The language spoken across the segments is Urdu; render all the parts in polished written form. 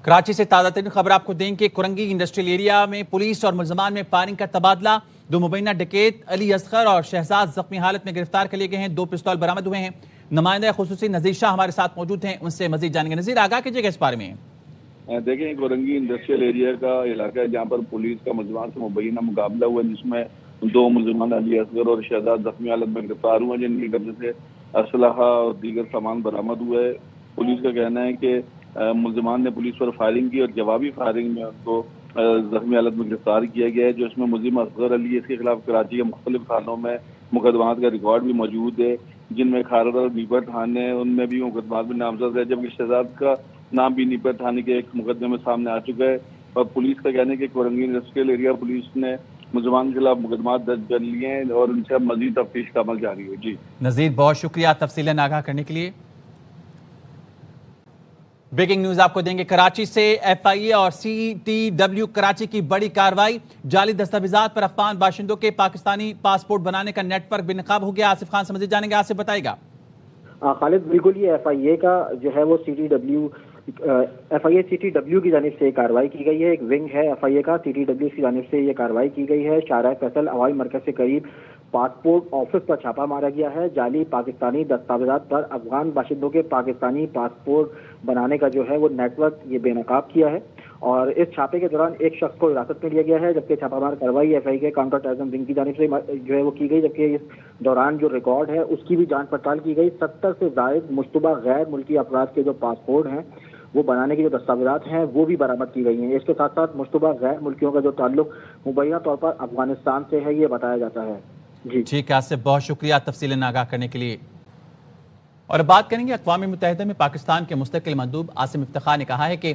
کراچی سے تازہ ترین خبر آپ کو دیں کہ کرنگی انڈسٹریل ایریا میں پولیس اور ملزمان میں فائرنگ کا تبادلہ. 2 مبینہ ڈکیت علی اصغر اور شہزاد زخمی حالت میں گرفتار کر لیے گئے ہیں. 2 پستول برآمد ہوئے ہیں. نمائندہ خصوصی نذیر شاہ ہمارے ساتھ موجود ہیں, ان سے مزید جانیں گے. نذیر, آگاہ کیجیے گا اس بارے میں. دیکھیں, کرنگی انڈسٹریل ایریا کا علاقہ ہے جہاں پر پولیس کا ملزمان سے مبینہ مقابلہ ہوا, جس میں 2 ملزمان علی اصغر اور شہزاد زخمی حالت میں گرفتار ہوئے, جن کے قبضے سے اسلحہ اور دیگر سامان برآمد ہوا ہے. پولیس کا کہنا ہے کہ ملزمان نے پولیس پر فائرنگ کی اور جوابی فائرنگ میں ان کو زخمی حالت میں گرفتار کیا گیا ہے. جو اس میں ملزم اصغر علی, اس کے خلاف کراچی کے مختلف تھانوں میں مقدمات کا ریکارڈ بھی موجود ہے, جن میں کھارد اور نیپر تھانے ان میں بھی مقدمات میں نامزد ہے, جبکہ شہزاد کا نام بھی نیپر تھانے کے ایک مقدمے میں سامنے آ چکا ہے. اور پولیس کا کہنا ہے کہ کرنگی انڈسٹریل ایریا پولیس نے ملزمان کے خلاف مقدمات درج کر لیے ہیں اور ان سے مزید تفتیش کا عمل جاری ہے. جی نذیر, بہت شکریہ تفصیلاً آگاہ کرنے کے لیے. بریکنگ نیوز آپ کو دیں گے. کراچی سے ایف آئی اے اور سی ٹی ڈبلیو کراچی کی بڑی کارروائی. جعلی دستاویزات پر افغان باشندوں کے پاکستانی پاسپورٹ بنانے کا نیٹ ورک بے نقاب ہو گیا. آصف خان سے مزید جانیں گے. آصف بتائے گا. خالد, بالکل, یہ ایف آئی اے کا جو ہے وہ ایف آئی اے سی ٹی ڈبلیو کی جانب سے کارروائی کی گئی ہے. ایک ونگ ہے ایف آئی اے کا, سی ٹی ڈبلیو کی جانب سے یہ کارروائی کی گئی ہے. شارع فیصل ہوائی مرکز سے قریب پاسپورٹ آفس پر چھاپا مارا گیا ہے. جعلی پاکستانی دستاویزات پر افغان باشندوں کے پاکستانی پاسپورٹ بنانے کا جو ہے وہ نیٹ ورک یہ بے نقاب کیا ہے. اور اس چھاپے کے دوران ایک شخص کو حراست میں لیا گیا ہے, جبکہ چھاپا مار کارروائی ایف آئی کے کاؤنٹر ٹیررزم ونگ کی جانب سے جو ہے وہ کی گئی. جبکہ اس دوران جو ریکارڈ ہے اس کی بھی جانچ پڑتال کی گئی. 70 سے زائد مشتبہ غیر ملکی افراد کے جو پاسپورٹ ہیں وہ بنانے کی جو دستاویزات ہیں وہ بھی برآمد کی گئی ہیں. اس کے ساتھ ساتھ مشتبہ غیر ملکیوں کا جو تعلق مبینہ طور پر افغانستان سے ہے یہ بتایا جاتا ہے. جی ٹھیک ہے آصف, بہت شکریہ تفصیلاً آگاہ کرنے کے لیے. اور اب بات کریں گے اقوام متحدہ میں پاکستان کے مستقل مندوب عاصم افتخار نے کہا ہے کہ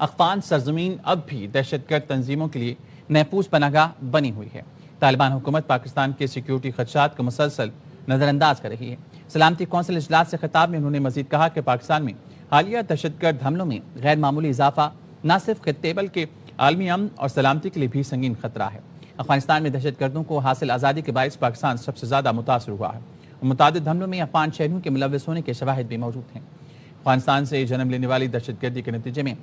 افغان سرزمین اب بھی دہشت گرد تنظیموں کے لیے محفوظ پناہ گاہ بنی ہوئی ہے. طالبان حکومت پاکستان کے سیکیورٹی خدشات کو مسلسل نظر انداز کر رہی ہے. سلامتی کونسل اجلاس سے خطاب میں انہوں نے مزید کہا کہ پاکستان میں حالیہ دہشت گرد حملوں میں غیر معمولی اضافہ نہ صرف خطے بلکہ عالمی امن اور سلامتی کے لیے بھی سنگین خطرہ ہے. افغانستان میں دہشت گردوں کو حاصل آزادی کے باعث پاکستان سب سے زیادہ متاثر ہوا ہے. متعدد حملوں میں افغان شہریوں کے ملوث ہونے کے شواہد بھی موجود ہیں. افغانستان سے جنم لینے والی دہشت گردی کے نتیجے میں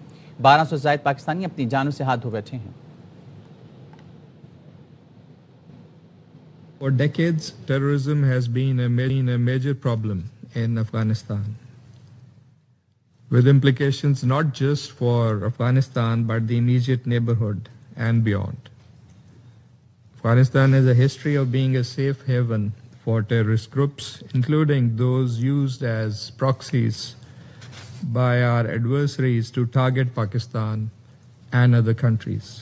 1200 سے زائد پاکستانی اپنی جانوں سے ہاتھ دھو بیٹھے ہیں. For decades, terrorism has been a major problem in Afghanistan, with implications not just for Afghanistan but the immediate neighborhood and beyond. Afghanistan has a history of being a safe haven for terrorist groups, including those used as proxies by our adversaries to target Pakistan and other countries.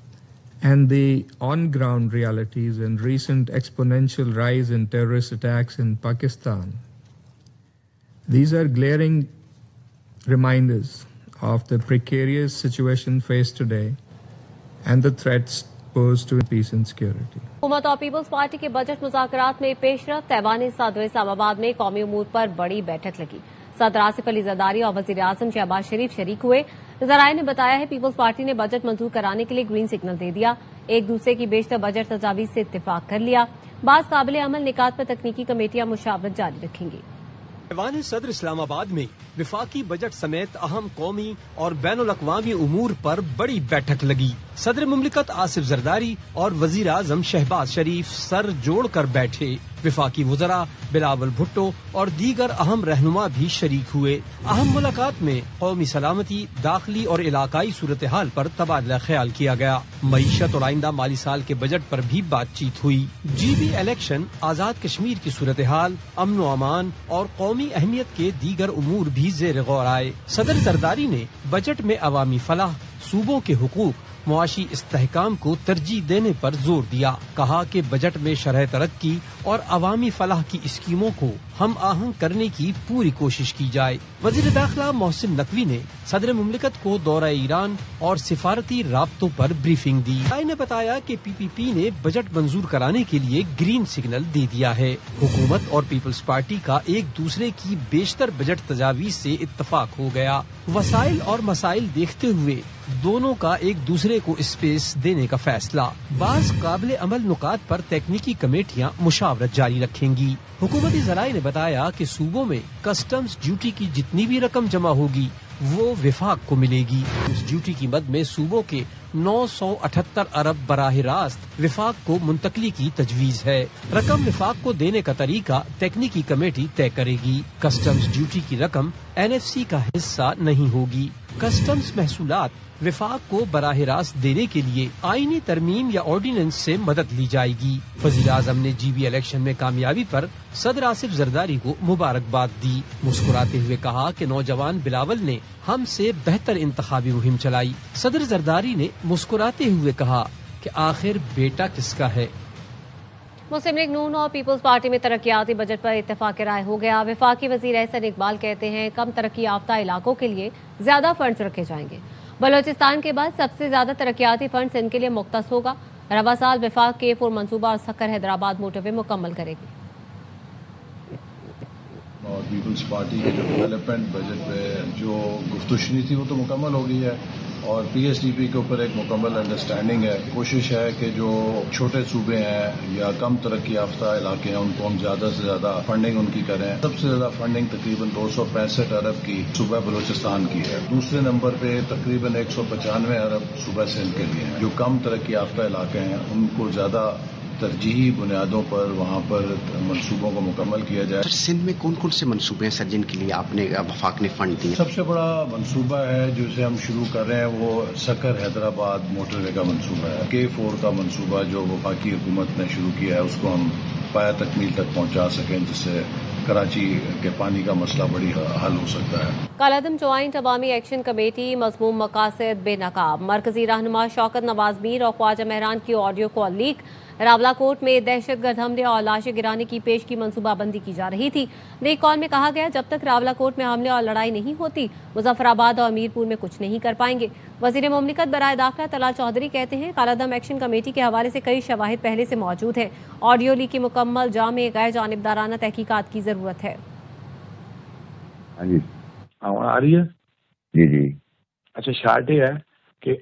And the on-ground realities and recent exponential rise in terrorist attacks in Pakistan, these are glaring reminders of the precarious situation faced today and the threats posed to peace and security. حکومت اور پیپلز پارٹی کے بجٹ مذاکرات میں پیش رفت. ایوان صدر اسلام آباد میں قومی امور پر بڑی بیٹھک لگی. صدر آصف علی زرداری اور وزیر اعظم شہباز شریف شریک ہوئے. ذرائع نے بتایا ہے پیپلز پارٹی نے بجٹ منظور کرانے کے لیے گرین سگنل دے دیا. ایک دوسرے کی بیشتر بجٹ تجاویز سے اتفاق کر لیا. بعض قابل عمل نکات پر تکنیکی کمیٹیاں مشاورت جاری رکھیں گی. ایوان صدر اسلام آباد میں وفاقی بجٹ سمیت اہم قومی اور بین الاقوامی امور پر بڑی بیٹھک لگی. صدر مملکت آصف زرداری اور وزیر اعظم شہباز شریف سر جوڑ کر بیٹھے. وفاقی وزراء بلاول بھٹو اور دیگر اہم رہنما بھی شریک ہوئے. اہم ملاقات میں قومی سلامتی, داخلی اور علاقائی صورتحال پر تبادلہ خیال کیا گیا. معیشت اور آئندہ مالی سال کے بجٹ پر بھی بات چیت ہوئی. G B election, Azad Kashmir کی صورتحال, امن و امان اور قومی اہمیت کے دیگر امور بھی زیر غور آئے. صدر زرداری نے بجٹ میں عوامی فلاح, صوبوں کے حقوق, معاشی استحکام کو ترجیح دینے پر زور دیا. کہا کہ بجٹ میں شرح ترقی اور عوامی فلاح کی اسکیموں کو ہم آہنگ کرنے کی پوری کوشش کی جائے. وزیر داخلہ محسن نقوی نے صدر مملکت کو دورہ ایران اور سفارتی رابطوں پر بریفنگ دی. رائے نے بتایا کہ پی پی پی نے بجٹ منظور کرانے کے لیے گرین سگنل دے دیا ہے. حکومت اور پیپلز پارٹی کا ایک دوسرے کی بیشتر بجٹ تجاویز سے اتفاق ہو گیا. وسائل اور مسائل دیکھتے ہوئے دونوں کا ایک دوسرے کو اسپیس دینے کا فیصلہ. بعض قابل عمل نکات پر تکنیکی کمیٹیاں مشاورت جاری رکھیں گی. حکومتی ذرائع نے بتایا کہ صوبوں میں کسٹمز ڈیوٹی کی جتنی بھی رقم جمع ہوگی وہ وفاق کو ملے گی۔ اس ڈیوٹی کی مد میں صوبوں کے 978 ارب براہ راست وفاق کو منتقلی کی تجویز ہے۔ رقم وفاق کو دینے کا طریقہ تکنیکی کمیٹی طے کرے گی۔ کسٹمز ڈیوٹی کی رقم NFC کا حصہ نہیں ہوگی۔ کسٹمز محصولات وفاق کو براہ راست دینے کے لیے آئینی ترمیم یا آرڈیننس سے مدد لی جائے گی۔ وزیر اعظم نے GB الیکشن میں کامیابی پر صدر آصف زرداری کو مبارکباد دی۔ مسکراتے ہوئے کہا کہ نوجوان بلاول نے ہم سے بہتر انتخابی مہم چلائی۔ صدر زرداری نے مسکراتے ہوئے کہا کہ آخر بیٹا کس کا ہے۔ مسلم لیگ نون اور پیپلز پارٹی میں ترقیاتی بجٹ پر اتفاق رائے ہو گیا۔ وفاقی وزیر احسن اقبال کہتے ہیں کم ترقی یافتہ علاقوں کے لیے زیادہ فنڈز رکھے جائیں گے۔ بلوچستان کے بعد سب سے زیادہ ترقیاتی فنڈز ان کے لیے مختص ہوگا۔ رواں سال وفاق K4 منصوبہ اور سکر حیدرآباد موٹر وے مکمل کرے گی۔ اور پیپلز پارٹی کے جو ڈیولپمنٹ بجٹ پہ جو گفتگو تھی وہ تو مکمل ہو گئی ہے، اور PSDP کے اوپر ایک مکمل انڈرسٹینڈنگ ہے۔ کوشش ہے کہ جو چھوٹے صوبے ہیں یا کم ترقی یافتہ علاقے ہیں ان کو ہم زیادہ سے زیادہ فنڈنگ ان کی کریں۔ سب سے زیادہ فنڈنگ تقریباً 265 ارب کی صوبہ بلوچستان کی ہے۔ دوسرے نمبر پہ تقریباً 195 ارب صوبہ سندھ کے لیے ہیں۔ جو کم ترقی یافتہ علاقے ہیں ان کو زیادہ ترجیحی بنیادوں پر وہاں پر منصوبوں کو مکمل کیا جائے۔ سر سندھ میں کون کون سے منصوبے ہیں سر جن کے لیے آپ نے وفاق نے فنڈ دیے؟ سب سے بڑا منصوبہ ہے جسے ہم شروع کر رہے ہیں وہ سکر حیدرآباد موٹر وے کا منصوبہ ہے۔ K4 کا منصوبہ جو وفاقی حکومت نے شروع کیا ہے اس کو ہم پایہ تکمیل تک پہنچا سکیں، جس سے کراچی کے پانی کا مسئلہ بڑی حل ہو سکتا ہے۔ کالعدم جوائنٹ عوامی ایکشن کمیٹی مضموم مقاصد بے نقاب۔ مرکزی رہنما شوکت نواز میر اور خواجہ مہران کی آڈیو کال لیک۔ راولا کوٹ میں دہشت گرد حملے اور لاشیں گرانے کی پیش کی منصوبہ بندی کی جا رہی تھی۔ لیک کال میں کہا گیا جب تک راولا کوٹ میں حملے اور لڑائی نہیں ہوتی مظفر آباد اور میرپور میں کچھ نہیں کر پائیں گے۔ وزیر مملکت برائے داخلہ طلال چودھری کہتے ہیں کالعدم ایکشن کمیٹی کے حوالے سے کئی شواہد پہلے سے موجود ہیں۔ آڈیو لیک کی مکمل جامع غیر جانبدارانہ تحقیقات کی ضرورت ہے۔ ہاں جی آ رہی ہے؟ جی جی اچھا، شارٹ یہ ہے کہ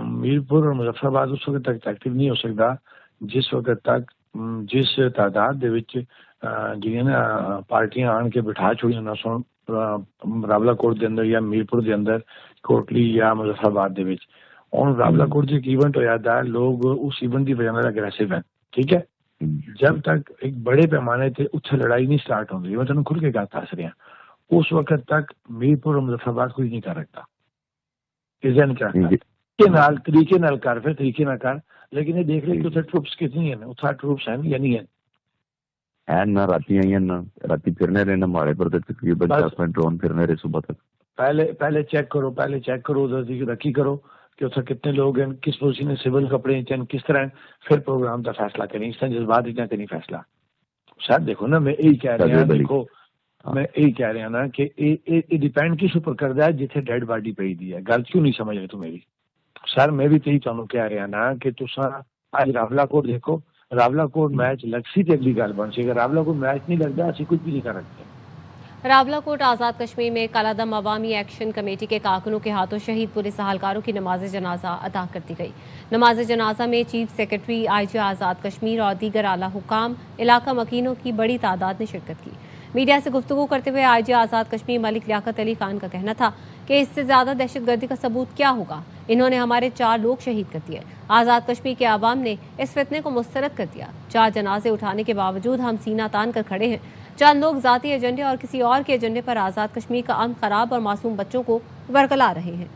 میرپور اور مظفر آباد اس وقت تک ایکٹیو نہیں ہو سکتا جس وقت تک جس تعداد دے وچ جڑیاں نا پارٹیاں آن کے بٹھا چھوڑیاں نہ سن راولا کوٹ دے اندر یا میرپور دے اندر کوٹلی یا مظفر آباد دے وچ ہن راولا کوٹ جو ایونٹ ہویا تھا لوگ اس ایونٹ کی وجہ سے اگریسو ہیں، ٹھیک ہے۔ جب تک ایک بڑے پیمانے تے اتھے لڑائی نہیں سٹارٹ ہوندی، میں تمہیں کھل کے گل دس رہا ہوں، اس وقت تک میرپور اور مظفر آباد کوئی نہیں کر رکھتا۔ طریقے نال کر پھر طریقے نہ کر، لیکن یہ دیکھ لیں کہ اتنے ٹروپس کتنی ہیں، اتنا ٹروپس ہیں یا نہیں ہیں؟ نہ راتی آئی نہ راتی پھرنے رہے نہ مارے پر تقریباً 10 منٹ ڈرون پھرنے رہے صبح تک۔ پہلے چیک کرو ادھر رکھی کرو کہ اتنا کتنے لوگ ہیں، کس پوزیشن میں سول کپڑے ہیں، کس طرح ہیں، پھر پروگرام کا فیصلہ کریں۔ اس طرح جذبات اتنا کریں فیصلہ۔ شاید دیکھو نا، میں یہی کہہ رہا ہوں، دیکھو میں یہی کہہ رہا نا کہ یہ ڈیپینڈ کس اوپر کرتا ہے جتنے ڈیڈ باڈی پی دی ہے۔ گل کیوں نہیں سمجھ رہے تو میری؟ سر میں بھی تھی تمہیں کہہ رہا نا کہ تسا آج راولا کوٹ دیکھو، راولا کوٹ میچ لگسی تو اگلی گل بن سی، اگر راولا کوٹ میچ نہیں لگتا اسی کچھ بھی نہیں کر سکتے۔ راولا کوٹ آزاد کشمیر میں کالعدم عوامی ایکشن کمیٹی کے کارکنوں کے ہاتھوں شہید پولیس اہلکاروں کی نماز جنازہ ادا کر دی گئی۔ نماز جنازہ میں chief secretary IG Azad Kashmir اور دیگر اعلیٰ حکام، علاقہ مکینوں کی بڑی تعداد نے شرکت کی۔ میڈیا سے گفتگو کرتے ہوئے IG آزاد کشمیر ملک لیاقت علی خان کا کہنا تھا کہ اس سے زیادہ دہشت گردی کا ثبوت کیا ہوگا، انہوں نے ہمارے 4 لوگ شہید کر دیے۔ آزاد کشمیر کے عوام نے اس فتنے کو مسترد کر دیا۔ 4 جنازے اٹھانے کے باوجود ہم سینہ تان کر کھڑے ہیں۔ چند لوگ ذاتی ایجنڈے اور کسی اور کے ایجنڈے پر آزاد کشمیر کا امن خراب اور معصوم بچوں کو ورگلا رہے ہیں۔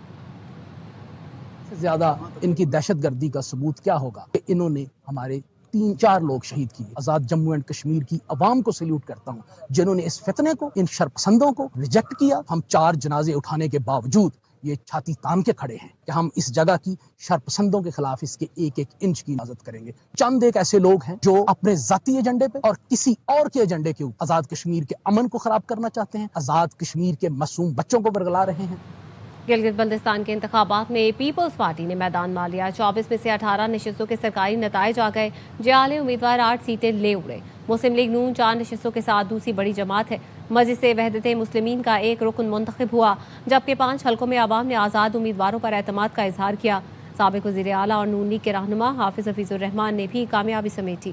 زیادہ ان کی دہشت گردی کا ثبوت کیا ہوگا کہ انہوں نے ہمارے 3-4 لوگ شہید کیے۔ آزاد جموں اینڈ کشمیر کی عوام کو سیلیوٹ کرتا ہوں جنہوں نے اس فتنے کو، ان شرپسندوں کو ریجیکٹ کیا۔ ہم 4 جنازے اٹھانے کے باوجود یہ چھاتی تان کے کھڑے ہیں کہ ہم اس جگہ کی شرپسندوں کے خلاف اس کے ایک ایک انچ کی حفاظت کریں گے۔ چند ایک ایسے لوگ ہیں جو اپنے ذاتی ایجنڈے پہ اور کسی اور کے ایجنڈے کے اوپر آزاد کشمیر کے امن کو خراب کرنا چاہتے ہیں، آزاد کشمیر کے معصوم بچوں کو ورگلا رہے ہیں۔ گلگت بلتستان کے انتخابات میں پیپلز پارٹی نے میدان مار لیا۔ 24 میں سے 18 نشستوں کے سرکاری نتائج آ گئے۔ جعلی امیدوار 8 سیٹیں لے اڑے۔ مسلم لیگ نون 4 نشستوں کے ساتھ دوسری بڑی جماعت ہے۔ مجلس وحدت مسلمین کا 1 رکن منتخب ہوا، جبکہ 5 حلقوں میں عوام نے آزاد امیدواروں پر اعتماد کا اظہار کیا۔ سابق وزیر اعلیٰ اور نون لیگ کے رہنما حافظ حفیظ الرحمان نے بھی کامیابی سمیٹی۔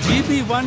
GB1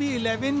GB11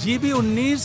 GB19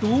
2